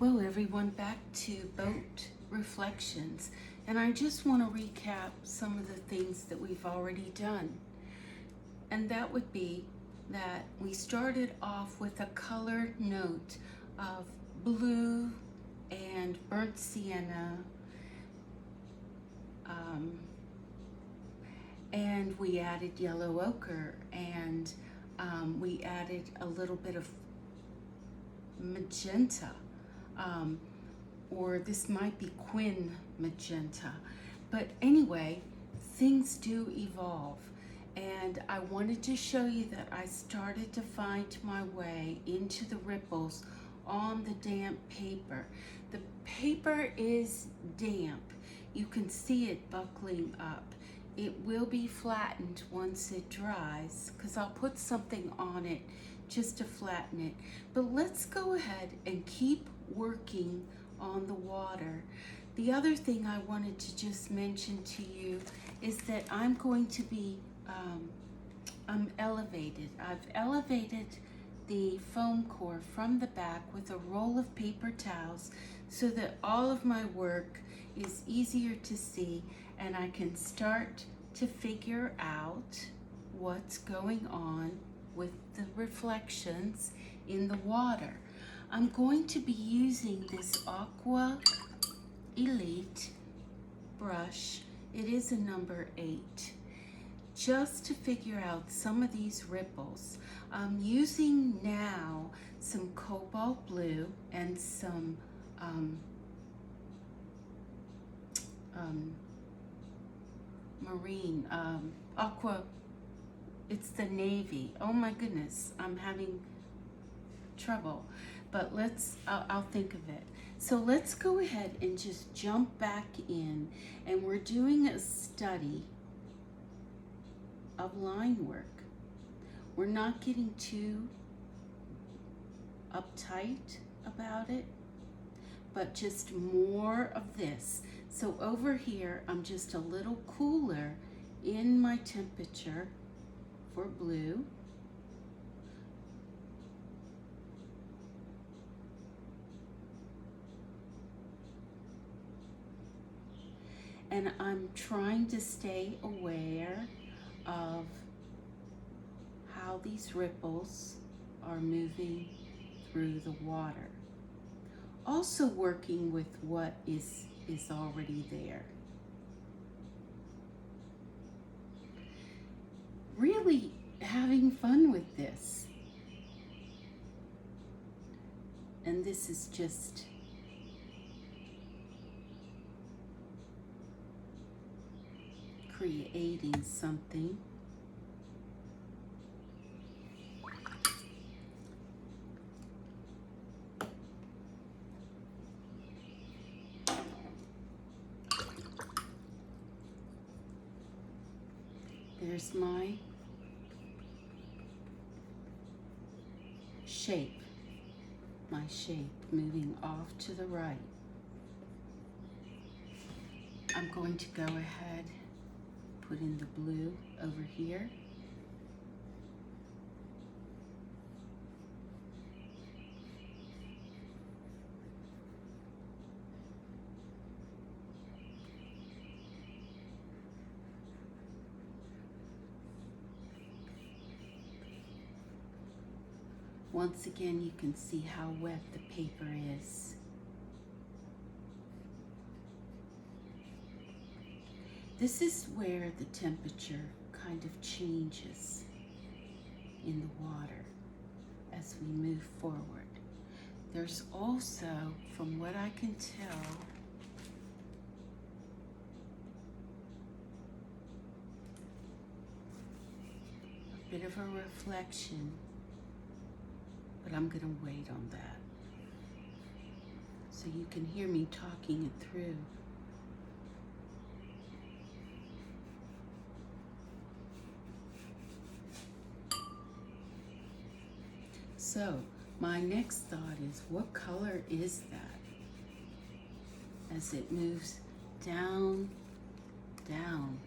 Well, everyone, back to boat reflections, and I just want to recap some of the things that we've already done. And that would be that we started off with a color note of blue and burnt sienna, um, and we added yellow ochre, and we added a little bit of magenta, um, or this might be quin magenta. But anyway, things do evolve. And I wanted to show you that I started to find my way into the ripples on the damp paper. The paper is damp. You can see it buckling up. It will be flattened once it dries, because I'll put something on it just to flatten it. But let's go ahead and keep working on the water. The other thing I wanted to just mention to you is that I'm going to be elevated. I've elevated the foam core from the back with a roll of paper towels so that all of my work is easier to see, and I can start to figure out what's going on with the reflections in the water. I'm going to be using this Aqua Elite brush. It is a number 8. Just to figure out some of these ripples. I'm using now some cobalt blue and some marine, aqua, it's the navy. Oh my goodness, I'm having trouble, but I'll think of it. So let's go ahead and just jump back in, and we're doing a study of line work. We're not getting too uptight about it, but just more of this. So over here, I'm just a little cooler in my temperature for blue. And I'm trying to stay aware of how these ripples are moving through the water. Also working with what is already there. Really having fun with this. And this is just creating something. There's my shape moving off to the right. I'm going to go ahead, put in the blue over here. Once again, you can see how wet the paper is. This is where the temperature kind of changes in the water as we move forward. There's also, from what I can tell, a bit of a reflection, but I'm going to wait on that so you can hear me talking it through. So my next thought is, what color is that as it moves down, down?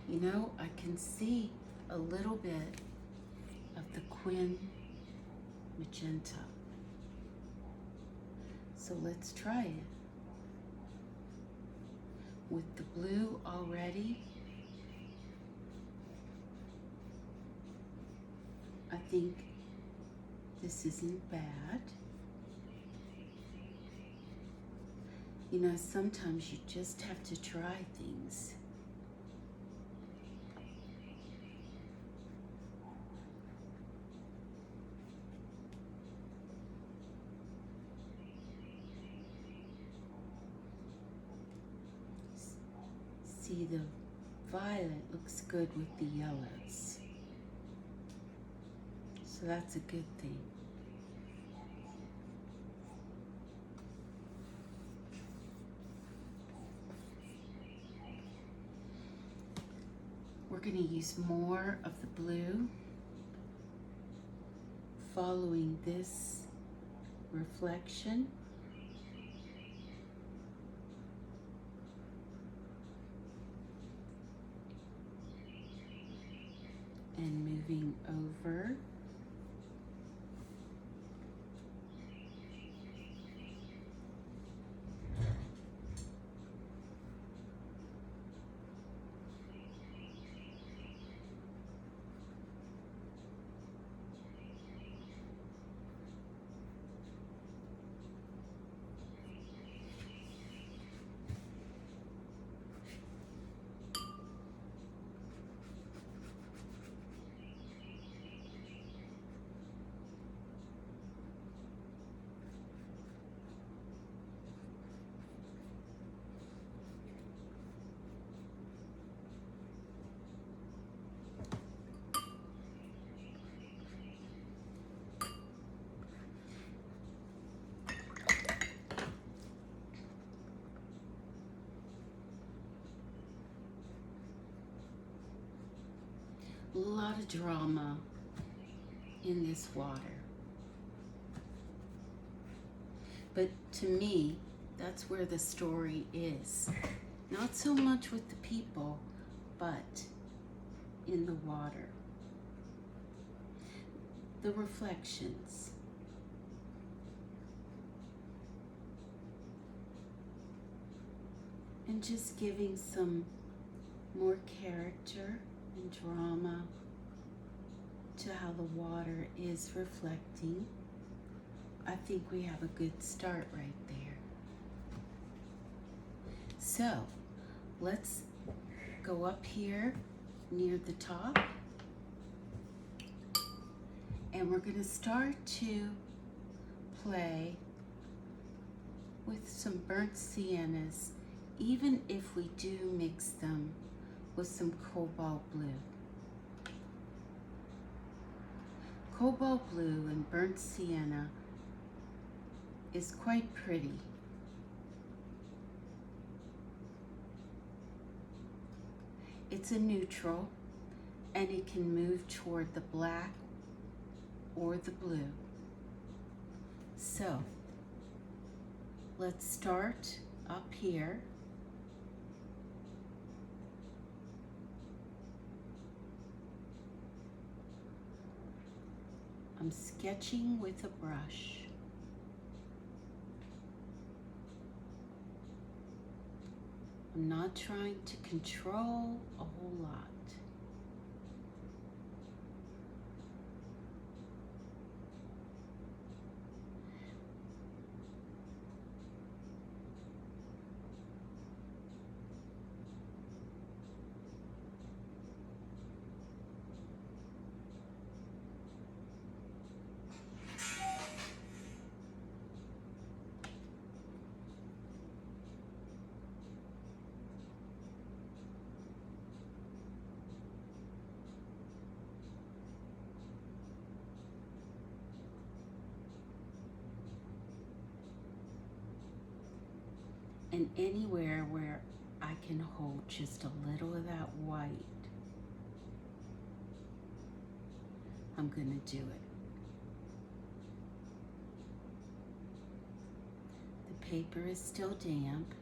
You know, I can see a little bit of the quin magenta. So let's try it. With the blue already, I think this isn't bad. You know, sometimes you just have to try things. See, the violet looks good with the yellows. So that's a good thing. We're going to use more of the blue, following this reflection. And moving over. A lot of drama in this water. But to me, that's where the story is. Not so much with the people, but in the water. The reflections. And just giving some more character and drama to how the water is reflecting. I think we have a good start right there. So let's go up here near the top, and we're going to start to play with some burnt siennas, even if we do mix them with some cobalt blue. Cobalt blue and burnt sienna is quite pretty. It's a neutral, and it can move toward the black or the blue. So let's start up here. I'm sketching with a brush. I'm not trying to control a whole lot. And anywhere where I can hold just a little of that white, I'm going to do it. The paper is still damp.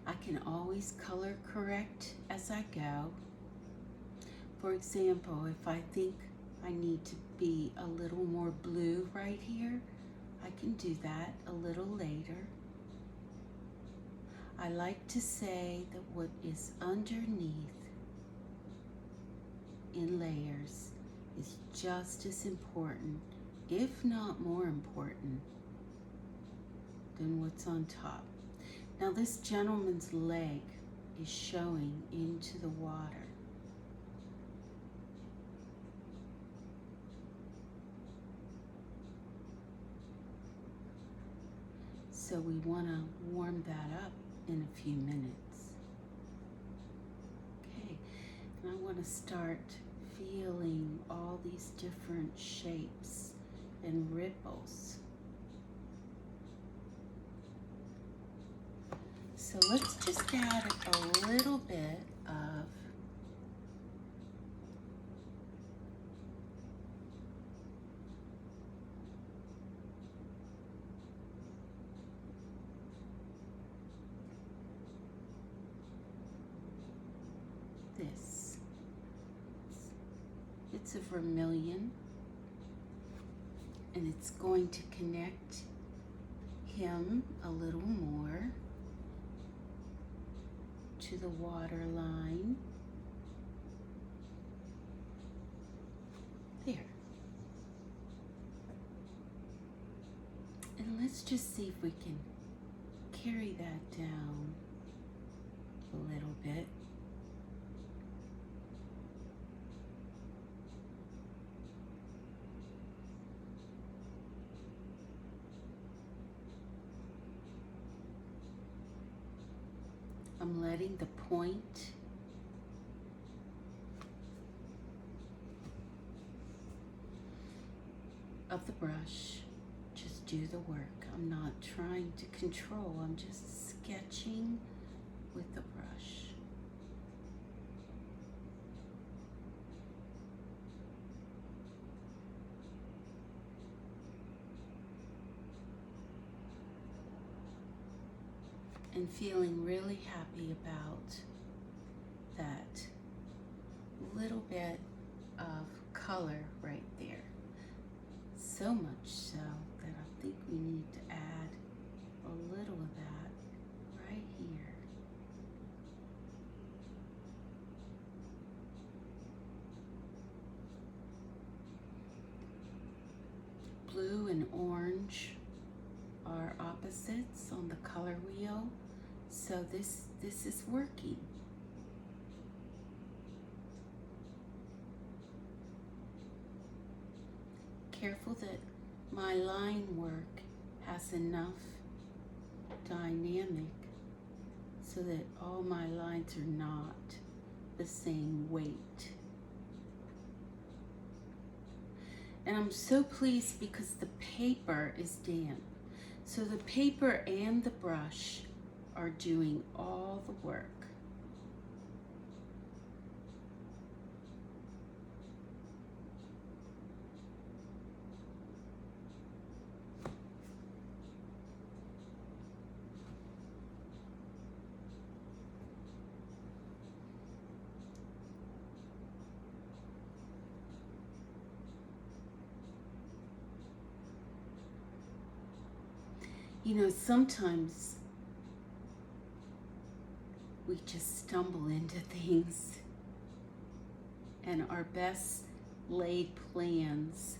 I can always color correct as I go. For example, if I think I need to be a little more blue right here, I can do that a little later. I like to say that what is underneath in layers is just as important, if not more important, than what's on top. Now this gentleman's leg is showing into the water. So we want to warm that up in a few minutes. Okay, and I want to start feeling all these different shapes and ripples. So let's just add a little bit of this. It's a vermilion, and it's going to connect him a little more to the water line. There. And let's just see if we can carry that down a little bit. I'm letting the point of the brush just do the work. I'm not trying to control, I'm just sketching with the brush. And feeling really happy about that little bit of color right there. So much so that I think we need to add a little of that right here. Blue and orange are opposites on the color wheel, so this is working. Careful that my line work has enough dynamic so that all my lines are not the same weight. And I'm so pleased because the paper is damp. So the paper and the brush are doing all the work. You know, sometimes we just stumble into things and our best laid plans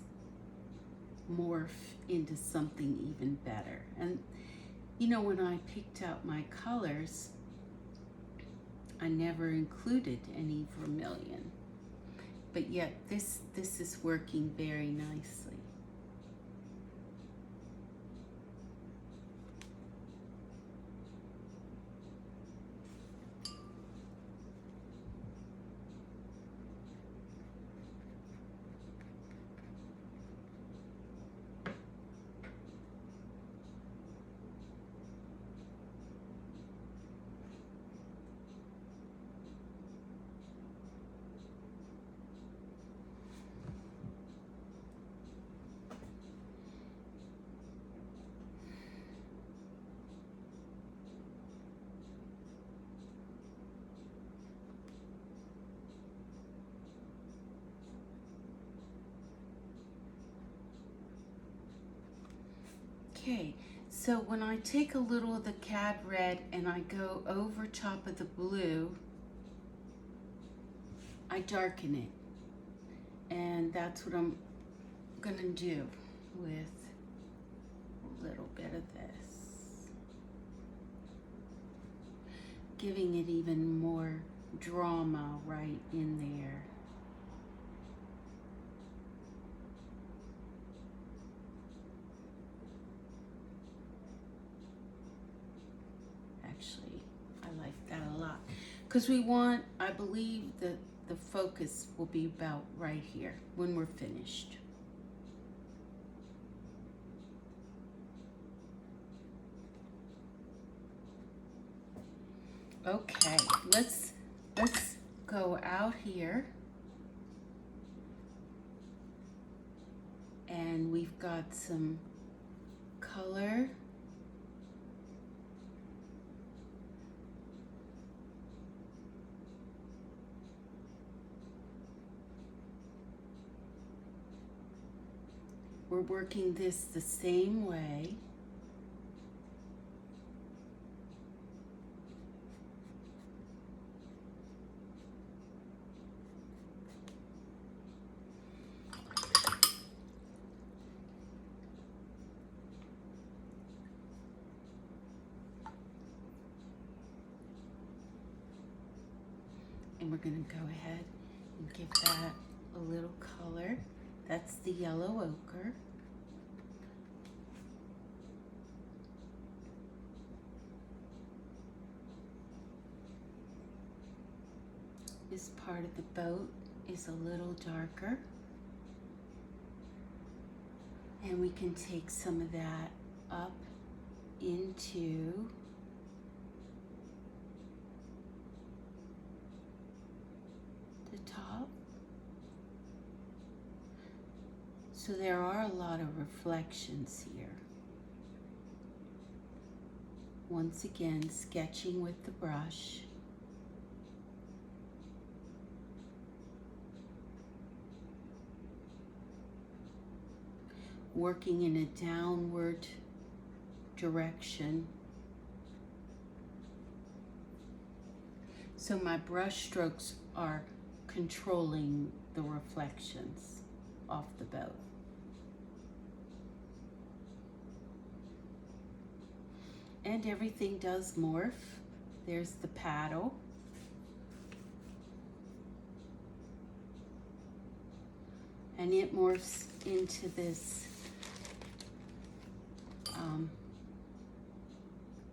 morph into something even better. And you know, when I picked out my colors, I never included any vermilion, but yet this is working very nicely. Okay, so when I take a little of the cad red and I go over top of the blue, I darken it. And that's what I'm gonna do with a little bit of this. Giving it even more drama right in there. Actually, I like that a lot. Because we want, I believe that the focus will be about right here when we're finished. Okay, let's go out here. And we've got some color. We're working this the same way. And we're going to go ahead and give that a little color. That's the yellow ochre. This part of the boat is a little darker. And we can take some of that up into the top. So there are a lot of reflections here. Once again, sketching with the brush. Working in a downward direction. So my brush strokes are controlling the reflections off the boat. And everything does morph. There's the paddle. And it morphs into this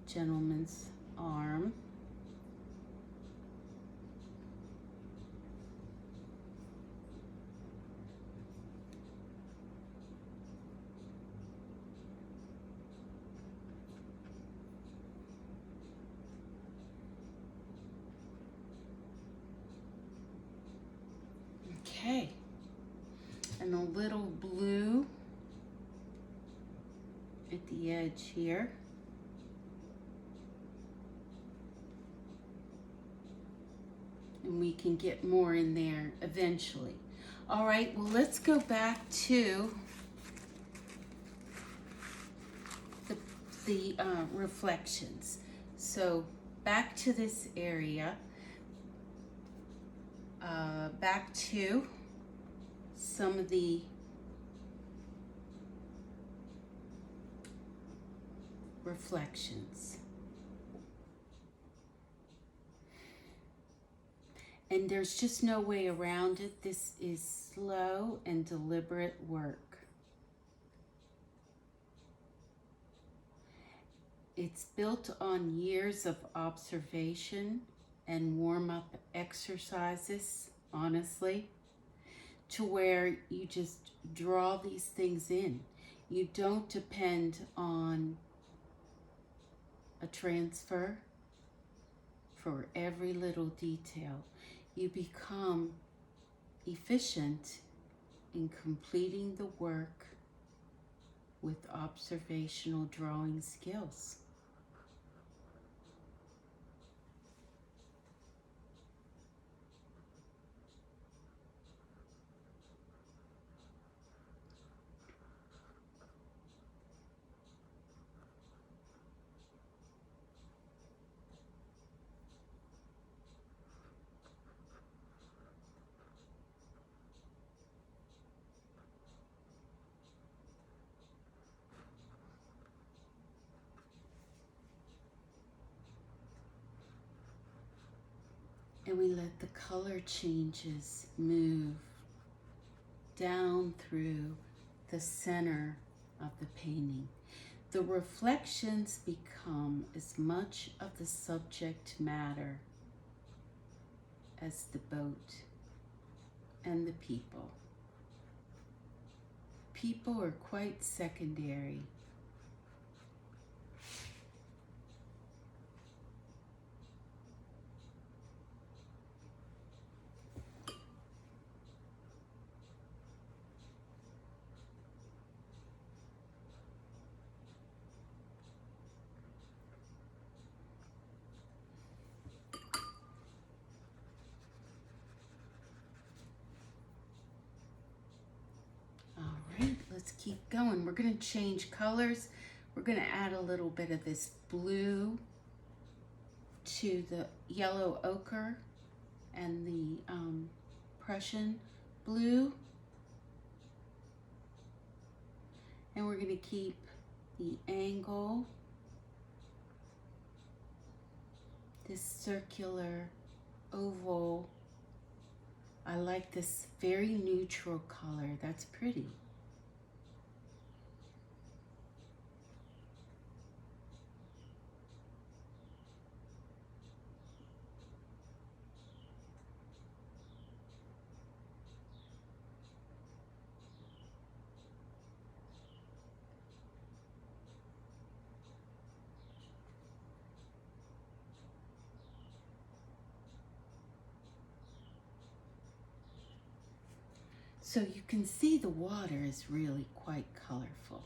gentleman's arm. Okay, and a little blue at the edge here. And we can get more in there eventually. All right, well, let's go back to the reflections. So back to this area, back to some of the reflections. And there's just no way around it. This is slow and deliberate work. It's built on years of observation and warm-up exercises, honestly, to where you just draw these things in. You don't depend on a transfer for every little detail. You become efficient in completing the work with observational drawing skills. And we let the color changes move down through the center of the painting. The reflections become as much of the subject matter as the boat and the people. People are quite secondary. Let's keep going. We're going to change colors. We're going to add a little bit of this blue to the yellow ochre and the Prussian blue. And we're going to keep the angle, this circular oval. I like this very neutral color. That's pretty. So you can see the water is really quite colorful.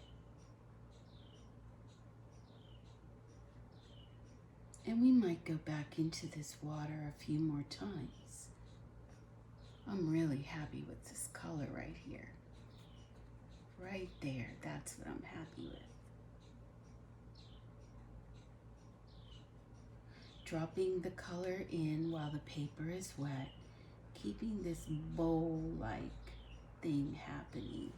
And we might go back into this water a few more times. I'm really happy with this color right here. Right there, that's what I'm happy with. Dropping the color in while the paper is wet, keeping this bowl-like thing happening.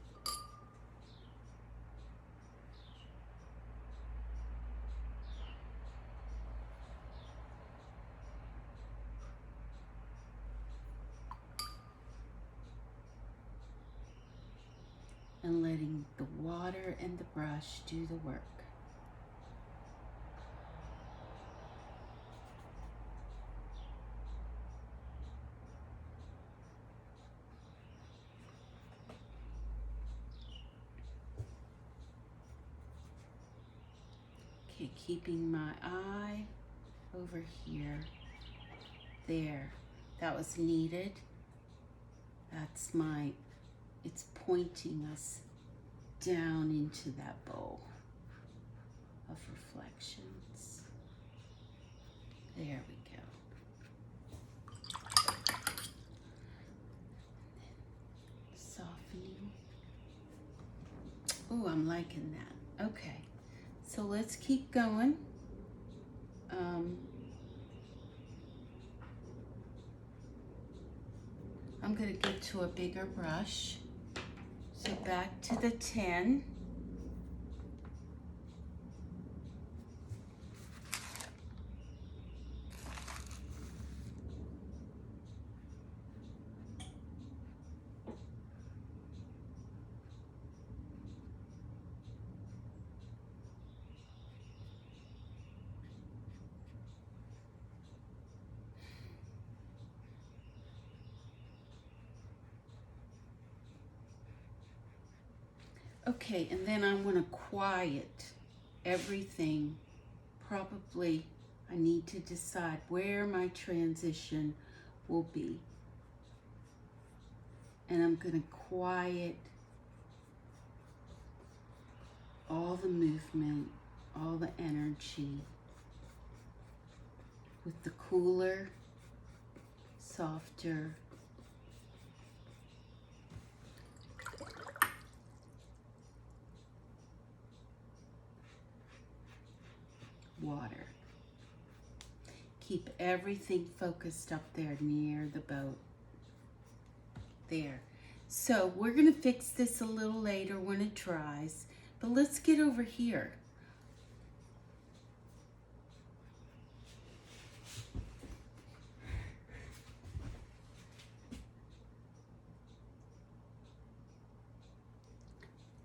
And letting the water and the brush do the work. Okay, keeping my eye over here. There, that was needed. That's it's pointing us down into that bowl of reflections. There we go. Softening. Oh, I'm liking that. Okay, so let's keep going. I'm going to get to a bigger brush. So back to the 10. Okay, and then I want to quiet everything. Probably I need to decide where my transition will be. And I'm going to quiet all the movement, all the energy with the cooler, softer water. Keep everything focused up there near the boat. There. So we're going to fix this a little later when it dries, but let's get over here.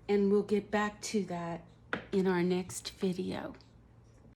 and we'll get back to that in our next video.